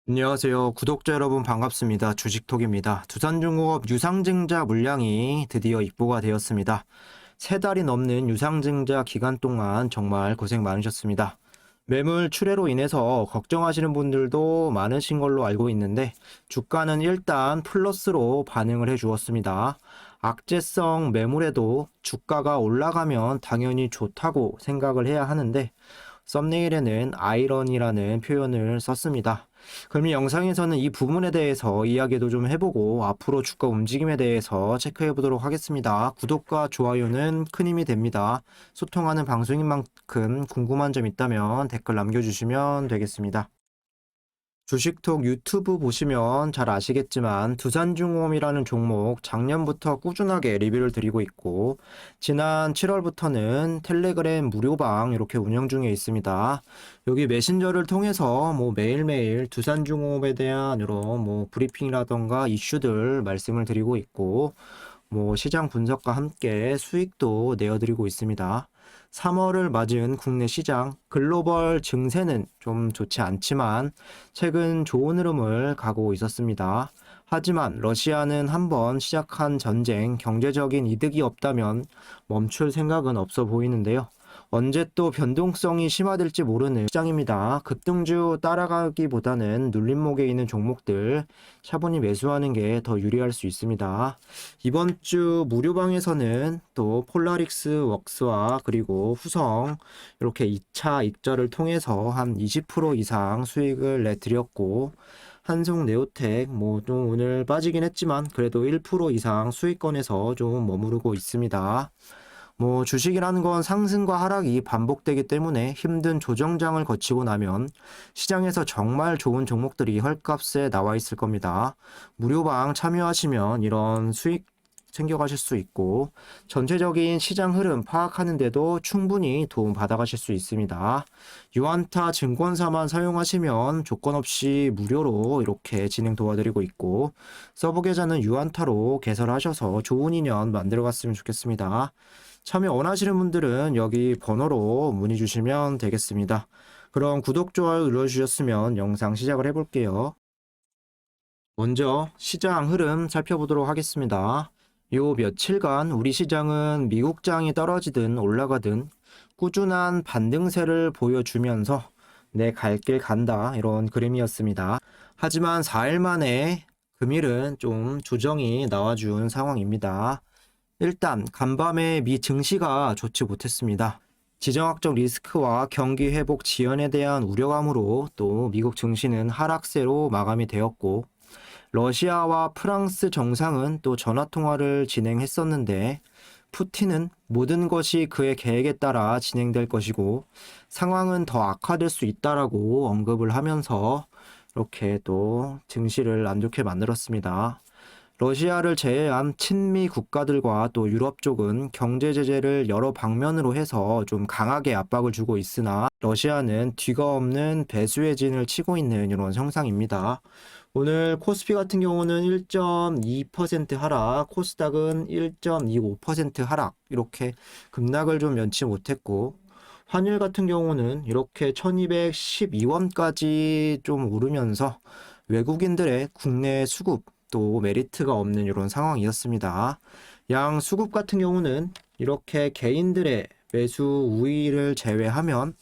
안녕하세요. 구독자 여러분 반갑습니다. 주식톡입니다. 두산중공업 유상증자 물량이 드디어 입고가 되었습니다. 3달이 넘는 유상증자 기간 동안 정말 고생 많으셨습니다. 매물 출회로 인해서 걱정하시는 분들도 많으신 걸로 알고 있는데 주가는 일단 플러스로 반응을 해 주었습니다. 악재성 매물에도 주가가 올라가면 당연히 좋다고 생각을 해야 하는데 썸네일에는 아이러니라는 표현을 썼습니다. 그럼 이 영상에서는 이 부분에 대해서 이야기도 좀 해보고 앞으로 주가 움직임에 대해서 체크해 보도록 하겠습니다. 구독과 좋아요는 큰 힘이 됩니다. 소통하는 방송인 만큼 궁금한 점 있다면 댓글 남겨주시면 되겠습니다. 주식톡 유튜브 보시면 잘 아시겠지만 두산중공업이라는 종목 작년부터 꾸준하게 리뷰를 드리고 있고 지난 7월부터는 텔레그램 무료방 이렇게 운영 중에 있습니다. 여기 메신저를 통해서 매일매일 두산중공업에 대한 이런 브리핑이라던가 이슈들 말씀을 드리고 있고 시장 분석과 함께 수익도 내어드리고 있습니다. 3월을 맞은 국내 시장 글로벌 증세는 좀 좋지 않지만 최근 좋은 흐름을 가고 있었습니다. 하지만 러시아는 한번 시작한 전쟁, 경제적인 이득이 없다면 멈출 생각은 없어 보이는데요. 언제 또 변동성이 심화될지 모르는 시장입니다. 급등주 따라가기보다는 눌림목에 있는 종목들 차분히 매수하는 게 더 유리할 수 있습니다. 이번 주 무료방에서는 또 폴라릭스 웍스와 그리고 후성 이렇게 2차 익절을 통해서 한 20% 이상 수익을 내드렸고 한송 네오텍 좀 오늘 빠지긴 했지만 그래도 1% 이상 수익권에서 좀 머무르고 있습니다. 주식이라는 건 상승과 하락이 반복되기 때문에 힘든 조정장을 거치고 나면 시장에서 정말 좋은 종목들이 헐값에 나와 있을 겁니다. 무료방 참여하시면 이런 수익 챙겨가실 수 있고 전체적인 시장 흐름 파악하는데도 충분히 도움 받아가실 수 있습니다. 유안타 증권사만 사용하시면 조건 없이 무료로 이렇게 진행 도와드리고 있고 서브 계좌는 유안타로 개설하셔서 좋은 인연 만들어갔으면 좋겠습니다. 참여 원하시는 분들은 여기 번호로 문의 주시면 되겠습니다. 그럼 구독, 좋아요 눌러주셨으면 영상 시작을 해볼게요. 먼저 시장 흐름 살펴보도록 하겠습니다. 요 며칠간 우리 시장은 미국장이 떨어지든 올라가든 꾸준한 반등세를 보여주면서 내 갈 길 간다 이런 그림이었습니다. 하지만 4일 만에 금일은 좀 조정이 나와준 상황입니다. 일단 간밤에 미 증시가 좋지 못했습니다. 지정학적 리스크와 경기 회복 지연에 대한 우려감으로 또 미국 증시는 하락세로 마감이 되었고 러시아와 프랑스 정상은 또 전화통화를 진행했었는데 푸틴은 모든 것이 그의 계획에 따라 진행될 것이고 상황은 더 악화될 수 있다라고 언급을 하면서 이렇게 또 증시를 안 좋게 만들었습니다. 러시아를 제외한 친미 국가들과 또 유럽 쪽은 경제 제재를 여러 방면으로 해서 좀 강하게 압박을 주고 있으나 러시아는 뒤가 없는 배수의 진을 치고 있는 이런 형상입니다. 오늘 코스피 같은 경우는 1.2% 하락, 코스닥은 1.25% 하락 이렇게 급락을 좀 면치 못했고 환율 같은 경우는 이렇게 1212원까지 좀 오르면서 외국인들의 국내 수급 또 메리트가 없는 이런 상황이었습니다. 양 수급 같은 경우는 이렇게 개인들의 매수 우위를 제외하면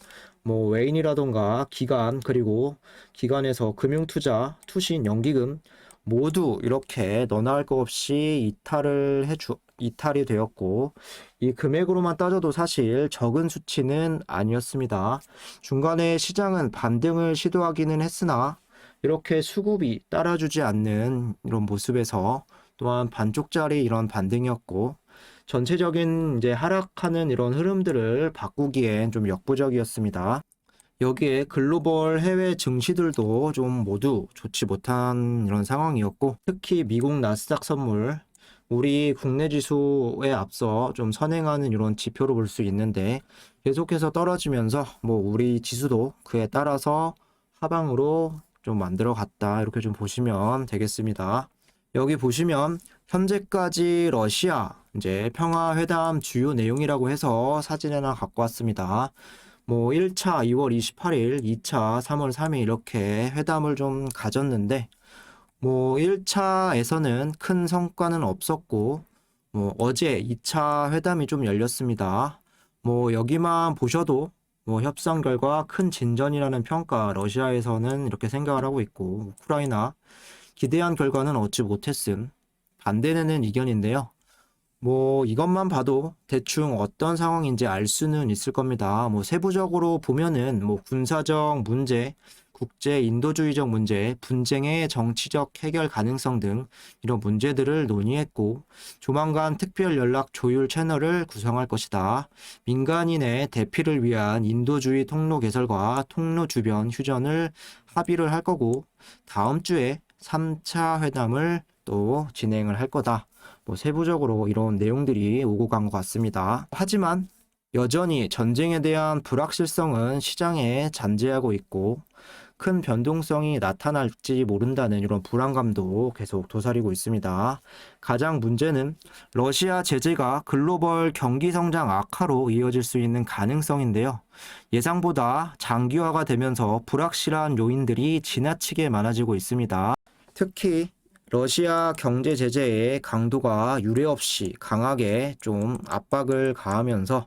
외인이라던가 기관 그리고 기관에서 금융투자, 투신, 연기금 모두 이렇게 너나 할 것 없이 이탈이 되었고 이 금액으로만 따져도 사실 적은 수치는 아니었습니다. 중간에 시장은 반등을 시도하기는 했으나 이렇게 수급이 따라주지 않는 이런 모습에서 또한 반쪽짜리 이런 반등이었고 전체적인 이제 하락하는 이런 흐름들을 바꾸기엔 좀 역부족이었습니다. 여기에 글로벌 해외 증시들도 좀 모두 좋지 못한 이런 상황이었고 특히 미국 나스닥 선물 우리 국내 지수에 앞서 좀 선행하는 이런 지표로 볼 수 있는데 계속해서 떨어지면서 우리 지수도 그에 따라서 하방으로 좀 만들어 갔다 이렇게 좀 보시면 되겠습니다. 여기 보시면 현재까지 러시아 이제 평화회담 주요 내용이라고 해서 사진 하나 갖고 왔습니다. 뭐 1차 2월 28일, 2차 3월 3일 이렇게 회담을 좀 가졌는데 뭐 1차에서는 큰 성과는 없었고 뭐 어제 2차 회담이 좀 열렸습니다. 뭐 여기만 보셔도 뭐 협상 결과 큰 진전이라는 평가 러시아에서는 이렇게 생각을 하고 있고 우크라이나 기대한 결과는 얻지 못했음. 반대는 이견인데요. 뭐 이것만 봐도 대충 어떤 상황인지 알 수는 있을 겁니다. 뭐 세부적으로 보면은 뭐 군사적 문제, 국제 인도주의적 문제, 분쟁의 정치적 해결 가능성 등 이런 문제들을 논의했고 조만간 특별 연락 조율 채널을 구성할 것이다. 민간인의 대피를 위한 인도주의 통로 개설과 통로 주변 휴전을 합의를 할 거고 다음 주에 3차 회담을 또 진행을 할 거다. 뭐 세부적으로 이런 내용들이 오고 간 것 같습니다. 하지만 여전히 전쟁에 대한 불확실성은 시장에 잔재하고 있고 큰 변동성이 나타날지 모른다는 이런 불안감도 계속 도사리고 있습니다. 가장 문제는 러시아 제재가 글로벌 경기 성장 악화로 이어질 수 있는 가능성인데요. 예상보다 장기화가 되면서 불확실한 요인들이 지나치게 많아지고 있습니다. 특히 러시아 경제 제재의 강도가 유례없이 강하게 좀 압박을 가하면서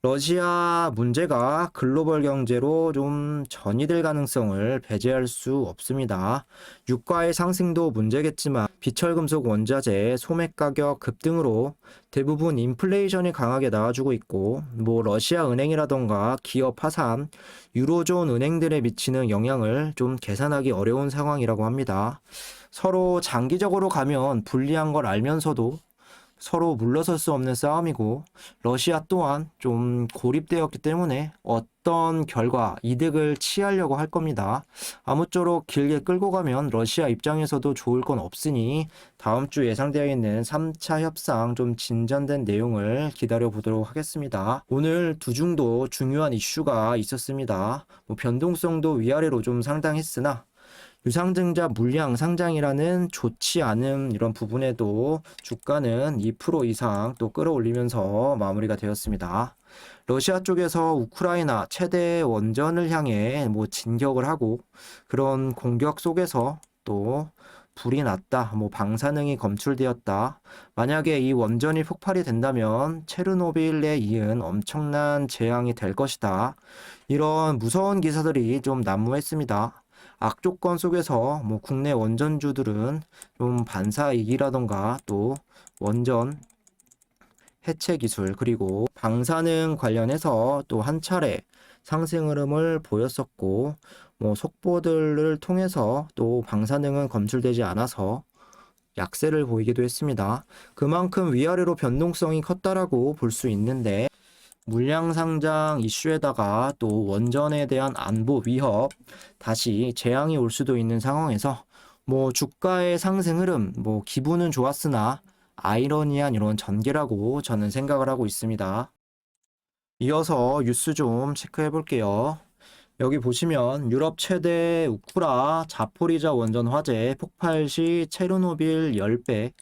러시아 문제가 글로벌 경제로 좀 전이될 가능성을 배제할 수 없습니다. 유가의 상승도 문제겠지만 비철금속 원자재, 소매 가격 급등으로 대부분 인플레이션이 강하게 나와주고 있고 뭐 러시아 은행이라던가 기업 파산, 유로존 은행들에 미치는 영향을 좀 계산하기 어려운 상황이라고 합니다. 서로 장기적으로 가면 불리한 걸 알면서도 서로 물러설 수 없는 싸움이고 러시아 또한 좀 고립되었기 때문에 어떤 결과, 이득을 취하려고 할 겁니다. 아무쪼록 길게 끌고 가면 러시아 입장에서도 좋을 건 없으니 다음 주 예상되어 있는 3차 협상 좀 진전된 내용을 기다려 보도록 하겠습니다. 오늘 두중도 중요한 이슈가 있었습니다. 뭐 변동성도 위아래로 좀 상당했으나 유상증자 물량 상장이라는 좋지 않은 이런 부분에도 주가는 2% 이상 또 끌어올리면서 마무리가 되었습니다. 러시아 쪽에서 우크라이나 최대 원전을 향해 뭐 진격을 하고 그런 공격 속에서 또 불이 났다, 뭐 방사능이 검출되었다. 만약에 이 원전이 폭발이 된다면 체르노빌에 이은 엄청난 재앙이 될 것이다. 이런 무서운 기사들이 좀 난무했습니다. 악조건 속에서 뭐 국내 원전주들은 좀 반사이기라던가 또 원전 해체 기술 그리고 방사능 관련해서 또 한 차례 상승 흐름을 보였었고 뭐 속보들을 통해서 또 방사능은 검출되지 않아서 약세를 보이기도 했습니다. 그만큼 위아래로 변동성이 컸다라고 볼 수 있는데 물량 상장 이슈에다가 또 원전에 대한 안보 위협, 다시 재앙이 올 수도 있는 상황에서 뭐 주가의 상승 흐름, 뭐 기분은 좋았으나 아이러니한 이런 전개라고 저는 생각을 하고 있습니다. 이어서 뉴스 좀 체크해 볼게요. 여기 보시면 유럽 최대 우쿠라 자포리자 원전 화재 폭발 시 체르노빌 10배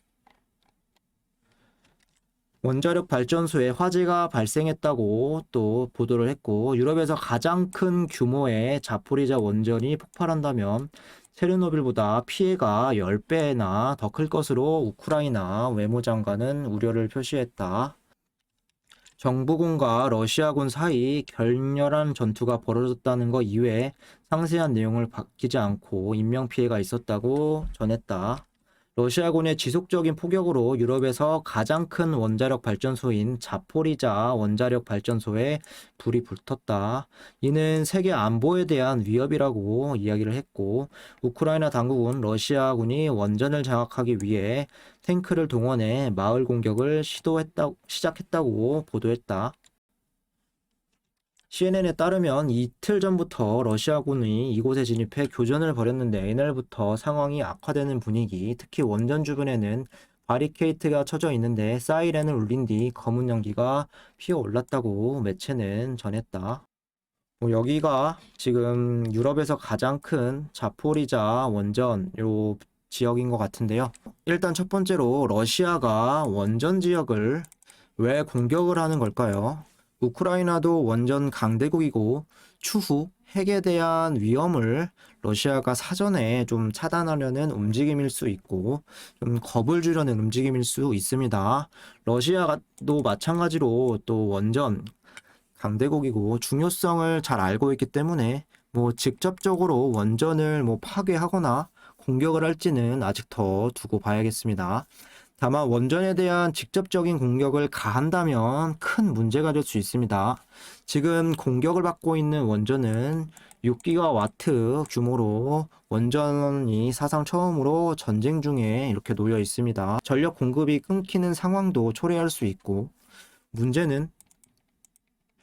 원자력 발전소에 화재가 발생했다고 또 보도를 했고 유럽에서 가장 큰 규모의 자포리자 원전이 폭발한다면 체르노빌보다 피해가 10배나 더 클 것으로 우크라이나 외무장관은 우려를 표시했다. 정부군과 러시아군 사이 격렬한 전투가 벌어졌다는 것 이외에 상세한 내용을 밝히지 않고 인명피해가 있었다고 전했다. 러시아군의 지속적인 포격으로 유럽에서 가장 큰 원자력 발전소인 자포리자 원자력 발전소에 불이 붙었다. 이는 세계 안보에 대한 위협이라고 이야기를 했고 우크라이나 당국은 러시아군이 원전을 장악하기 위해 탱크를 동원해 마을 공격을 시작했다고 보도했다. CNN에 따르면 이틀 전부터 러시아군이 이곳에 진입해 교전을 벌였는데 이날부터 상황이 악화되는 분위기, 특히 원전 주변에는 바리케이트가 쳐져 있는데 사이렌을 울린 뒤 검은 연기가 피어올랐다고 매체는 전했다. 여기가 지금 유럽에서 가장 큰 자포리자 원전 요 지역인 것 같은데요. 일단 첫 번째로 러시아가 원전 지역을 왜 공격을 하는 걸까요? 우크라이나도 원전 강대국이고 추후 핵에 대한 위험을 러시아가 사전에 좀 차단하려는 움직임일 수 있고 좀 겁을 주려는 움직임일 수 있습니다. 러시아도 마찬가지로 또 원전 강대국이고 중요성을 잘 알고 있기 때문에 뭐 직접적으로 원전을 뭐 파괴하거나 공격을 할지는 아직 더 두고 봐야겠습니다. 다만 원전에 대한 직접적인 공격을 가한다면 큰 문제가 될 수 있습니다. 지금 공격을 받고 있는 원전은 6기가와트 규모로 원전이 사상 처음으로 전쟁 중에 이렇게 놓여 있습니다. 전력 공급이 끊기는 상황도 초래할 수 있고 문제는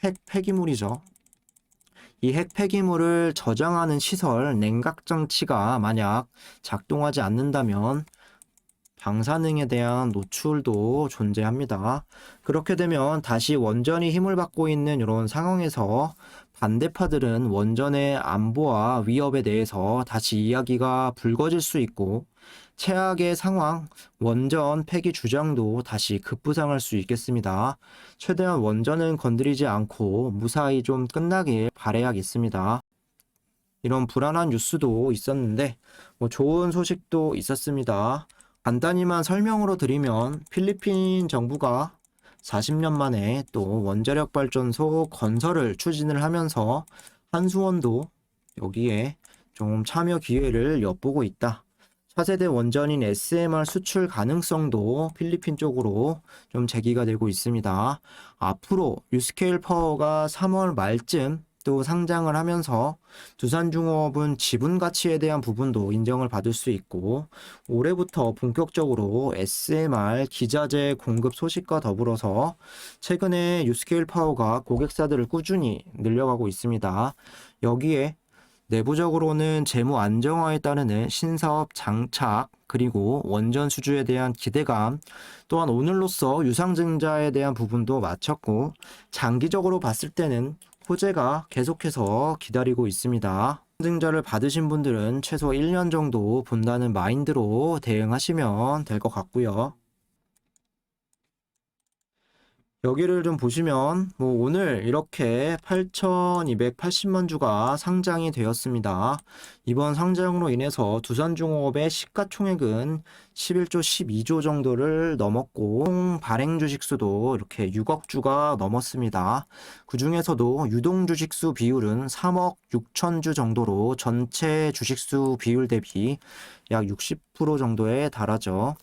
핵 폐기물이죠. 이 핵 폐기물을 저장하는 시설, 냉각 장치가 만약 작동하지 않는다면 방사능에 대한 노출도 존재합니다. 그렇게 되면 다시 원전이 힘을 받고 있는 이런 상황에서 반대파들은 원전의 안보와 위협에 대해서 다시 이야기가 불거질 수 있고 최악의 상황, 원전 폐기 주장도 다시 급부상할 수 있겠습니다. 최대한 원전은 건드리지 않고 무사히 좀 끝나길 바라야겠습니다. 이런 불안한 뉴스도 있었는데 좋은 소식도 있었습니다. 간단히만 설명으로 드리면 필리핀 정부가 40년 만에 또 원자력 발전소 건설을 추진을 하면서 한수원도 여기에 좀 참여 기회를 엿보고 있다. 차세대 원전인 SMR 수출 가능성도 필리핀 쪽으로 좀 제기가 되고 있습니다. 앞으로 유스케일 파워가 3월 말쯤 또 상장을 하면서 두산중공업은 지분 가치에 대한 부분도 인정을 받을 수 있고 올해부터 본격적으로 SMR 기자재 공급 소식과 더불어서 최근에 유스케일 파워가 고객사들을 꾸준히 늘려가고 있습니다. 여기에 내부적으로는 재무 안정화에 따르는 신사업 장착 그리고 원전 수주에 대한 기대감 또한 오늘로써 유상증자에 대한 부분도 마쳤고 장기적으로 봤을 때는 호재가 계속해서 기다리고 있습니다. 증자를 받으신 분들은 최소 1년 정도 본다는 마인드로 대응하시면 될 것 같고요. 여기를 좀 보시면 오늘 이렇게 8,280만 주가 상장이 되었습니다. 이번 상장으로 인해서 두산중공업의 시가총액은 11조 12조 정도를 넘었고 총 발행 주식수도 이렇게 6억 주가 넘었습니다. 그 중에서도 유동 주식수 비율은 3억 6천 주 정도로 전체 주식수 비율 대비 약 60% 정도에 달하죠.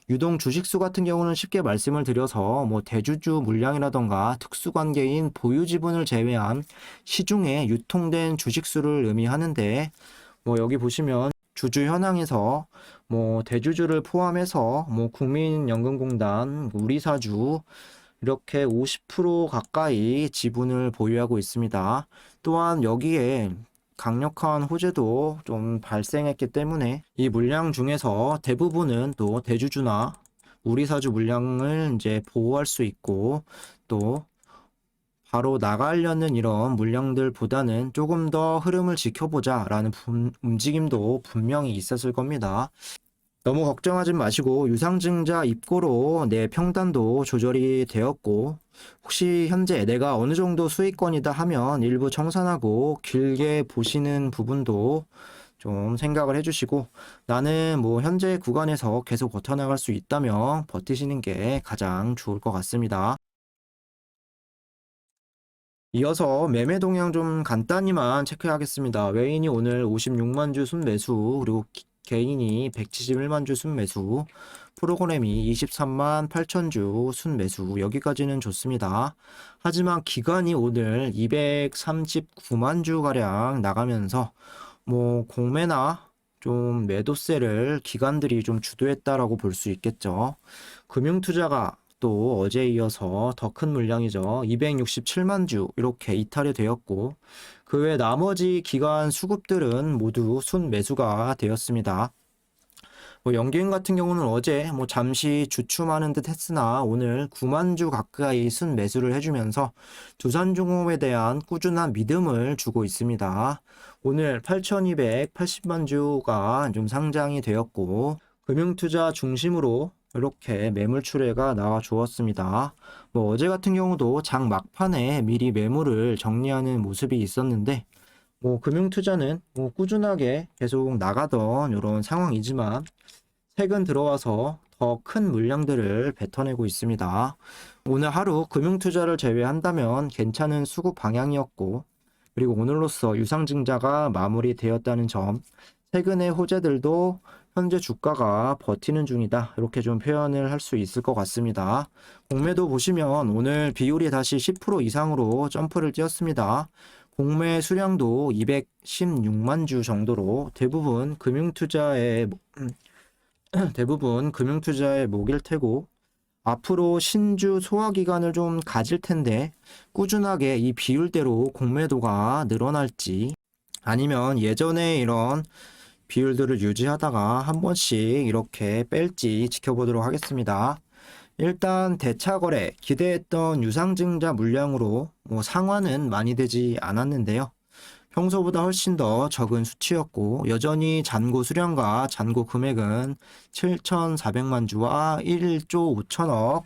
유동 주식수 같은 경우는 쉽게 말씀을 드려서 대주주 물량이라던가 특수관계인 보유 지분을 제외한 시중에 유통된 주식수를 의미하는데 여기 보시면 주주 현황에서 대주주를 포함해서 국민연금공단, 우리사주 이렇게 50% 가까이 지분을 보유하고 있습니다. 또한 여기에 강력한 호재도 좀 발생했기 때문에 이 물량 중에서 대부분은 또 대주주나 우리사주 물량을 이제 보호할 수 있고 또 바로 나가려는 이런 물량들보다는 조금 더 흐름을 지켜보자 라는 움직임도 분명히 있었을 겁니다. 너무 걱정하지 마시고 유상증자 입고로 내 평단도 조절이 되었고 혹시 현재 내가 어느 정도 수익권이다 하면 일부 청산하고 길게 보시는 부분도 좀 생각을 해주시고 나는 현재 구간에서 계속 버텨나갈 수 있다면 버티시는 게 가장 좋을 것 같습니다. 이어서 매매 동향 좀 간단히만 체크하겠습니다. 외인이 오늘 56만 주 순매수 그리고 개인이 171만 주 순매수, 프로그램이 23만 8천 주 순매수, 여기까지는 좋습니다. 하지만 기간이 오늘 239만 주가량 나가면서 공매나 좀 매도세를 기관들이 좀 주도했다라고 볼 수 있겠죠. 금융투자가 또 어제에 이어서 더 큰 물량이죠. 267만 주 이렇게 이탈이 되었고 그 외 나머지 기관 수급들은 모두 순매수가 되었습니다. 연기금 같은 경우는 어제 잠시 주춤하는 듯 했으나 오늘 9만 주 가까이 순매수를 해주면서 두산중공업에 대한 꾸준한 믿음을 주고 있습니다. 오늘 8,280만 주가 좀 상장이 되었고 금융투자 중심으로 이렇게 매물 추례가 나와 주었습니다. 어제 같은 경우도 장 막판에 미리 매물을 정리하는 모습이 있었는데, 금융투자는 꾸준하게 계속 나가던 이런 상황이지만, 최근 들어와서 더 큰 물량들을 뱉어내고 있습니다. 오늘 하루 금융투자를 제외한다면 괜찮은 수급 방향이었고, 그리고 오늘로써 유상증자가 마무리되었다는 점, 최근의 호재들도 현재 주가가 버티는 중이다, 이렇게 좀 표현을 할 수 있을 것 같습니다. 공매도 보시면 오늘 비율이 다시 10% 이상으로 점프를 뛰었습니다. 공매 수량도 216만 주 정도로 대부분 금융투자의 목일 테고, 앞으로 신주 소화 기간을 좀 가질 텐데 꾸준하게 이 비율대로 공매도가 늘어날지, 아니면 예전에 이런 비율들을 유지하다가 한 번씩 이렇게 뺄지 지켜보도록 하겠습니다. 일단 대차 거래 기대했던 유상증자 물량으로 상환은 많이 되지 않았는데요. 평소보다 훨씬 더 적은 수치였고, 여전히 잔고 수량과 잔고 금액은 7,400만 주와 1조 5천억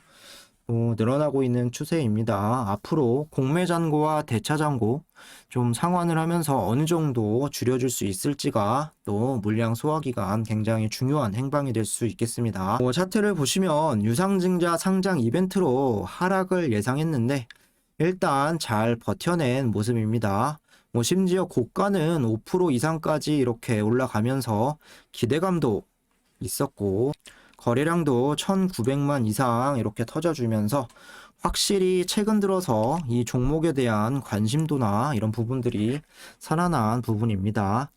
늘어나고 있는 추세입니다. 앞으로 공매 잔고와 대차 잔고 좀 상환을 하면서 어느 정도 줄여줄 수 있을지가 또 물량 소화 기간 굉장히 중요한 행방이 될 수 있겠습니다. 차트를 보시면 유상증자 상장 이벤트로 하락을 예상했는데 일단 잘 버텨낸 모습입니다. 심지어 고가는 5% 이상까지 이렇게 올라가면서 기대감도 있었고, 거래량도 1,900만 이상 이렇게 터져주면서 확실히 최근 들어서 이 종목에 대한 관심도나 이런 부분들이 살아난 부분입니다.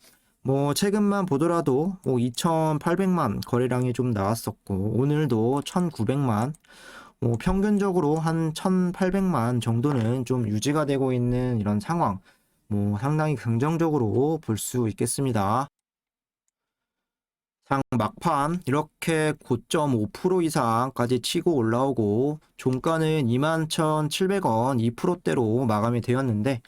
최근만 보더라도 2,800만 거래량이 좀 나왔었고, 오늘도 1,900만, 평균적으로 한 1,800만 정도는 좀 유지가 되고 있는 이런 상황, 상당히 긍정적으로 볼 수 있겠습니다. 장 막판 이렇게 고점 5% 이상까지 치고 올라오고 종가는 21,700원 2%대로 마감이 되었는데,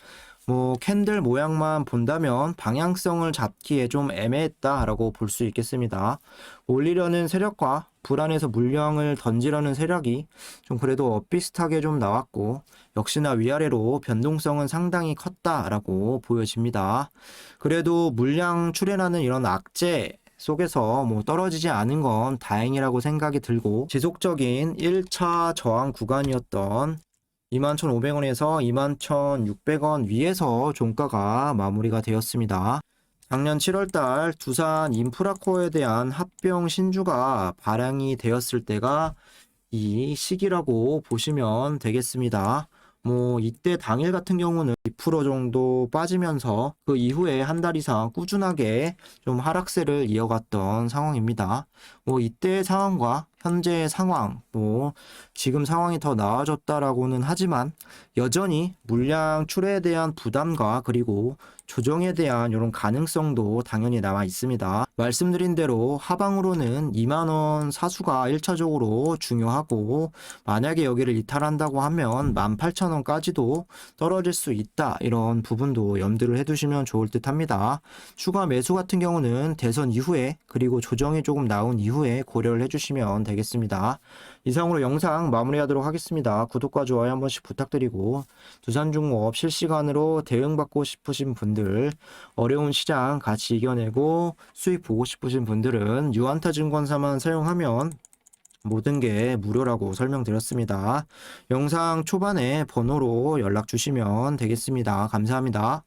캔들 모양만 본다면 방향성을 잡기에 좀 애매했다라고 볼 수 있겠습니다. 올리려는 세력과 불안해서 물량을 던지려는 세력이 좀 그래도 엇비슷하게 좀 나왔고, 역시나 위아래로 변동성은 상당히 컸다라고 보여집니다. 그래도 물량 출현하는 이런 악재 속에서 떨어지지 않은 건 다행이라고 생각이 들고, 지속적인 1차 저항 구간이었던 21,500원에서 21,600원 위에서 종가가 마무리가 되었습니다. 작년 7월달 두산 인프라코어에 대한 합병 신주가 발행이 되었을 때가 이 시기라고 보시면 되겠습니다. 이때 당일 같은 경우는 2% 정도 빠지면서 그 이후에 한 달 이상 꾸준하게 좀 하락세를 이어갔던 상황입니다. 이때의 상황과 현재의 상황, 지금 상황이 더 나아졌다라고는 하지만 여전히 물량 출회에 대한 부담과 그리고 조정에 대한 이런 가능성도 당연히 남아 있습니다. 말씀드린 대로 하방으로는 2만원 사수가 1차적으로 중요하고, 만약에 여기를 이탈한다고 하면 18,000원까지도 떨어질 수 있다, 이런 부분도 염두를 해두시면 좋을 듯 합니다. 추가 매수 같은 경우는 대선 이후에 그리고 조정이 조금 나온 이후에 고려를 해주시면 되겠습니다. 이상으로 영상 마무리하도록 하겠습니다. 구독과 좋아요 한 번씩 부탁드리고, 두산중공업 실시간으로 대응받고 싶으신 분들, 어려운 시장 같이 이겨내고 수익 보고 싶으신 분들은 유안타증권사만 사용하면 모든 게 무료라고 설명드렸습니다. 영상 초반에 번호로 연락 주시면 되겠습니다. 감사합니다.